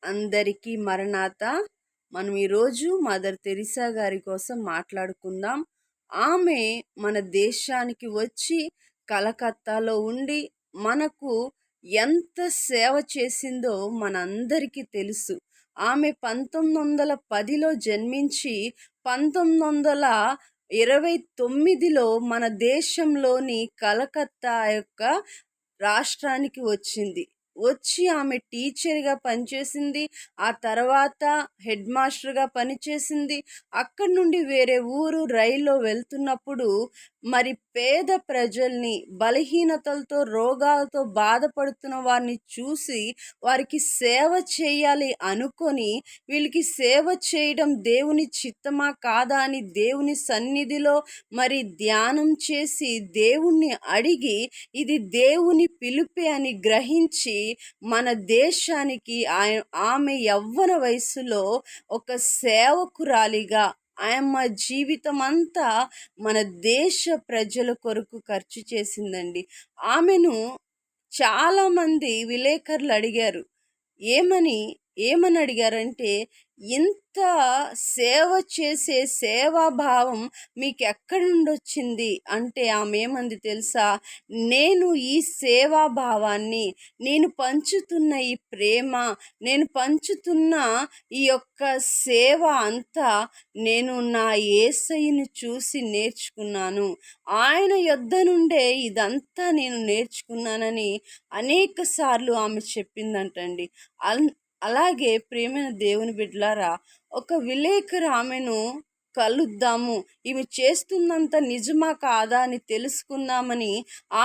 అందరికీ మరణాత. మనం ఈరోజు మదర్ తెరిసా గారి కోసం మాట్లాడుకుందాం. ఆమె మన దేశానికి వచ్చి కలకత్తాలో ఉండి మనకు ఎంత సేవ చేసిందో మనందరికీ తెలుసు. ఆమె 1910లో జన్మించి 1929లో మన దేశంలోని కలకత్తా యొక్క రాష్ట్రానికి వచ్చింది. వచ్చి ఆమె టీచర్గా పనిచేసింది. ఆ తర్వాత హెడ్ మాస్టర్గా పనిచేసింది. అక్కడి నుండి వేరే ఊరు రైల్లో వెళ్తున్నప్పుడు మరి పేద ప్రజల్ని, బలహీనతలతో రోగాలతో బాధపడుతున్న వారిని చూసి వారికి సేవ చేయాలి అనుకొని, వీళ్ళకి సేవ చేయడం దేవుని చిత్తమా కాదా అని దేవుని సన్నిధిలో మరి ధ్యానం చేసి దేవుణ్ణి అడిగి ఇది దేవుని పిలుపే అని గ్రహించి మన దేశానికి ఆమె యవ్వన వయసులో ఒక సేవకురాలిగా ఆమె జీవితం అంతా మన దేశ ప్రజల కొరకు ఖర్చు చేసిందండి. ఆమెను చాలామంది విలేకరులు అడిగారు. ఏమని అడిగారంటే, ఇంత సేవ చేసే సేవాభావం మీకు ఎక్కడి నుండి వచ్చింది అంటే ఆమె ఏమంది తెలుసా? నేను ఈ సేవాభావాన్ని, నేను పంచుతున్న ఈ ప్రేమ, నేను పంచుతున్న ఈ యొక్క సేవ అంతా నేను నా యేసయ్యను చూసి నేర్చుకున్నాను. ఆయన యొద్ద నుండే ఇదంతా నేను నేర్చుకున్నానని అనేక సార్లు ఆమె చెప్పిందంటండి. అలాగే ప్రియమైన దేవుని బిడ్డలారా, ఒక విలేకరు ఆమెను కలుద్దాము, ఈమె చేస్తున్నంత నిజమా కాదా అని తెలుసుకుందామని ఆమె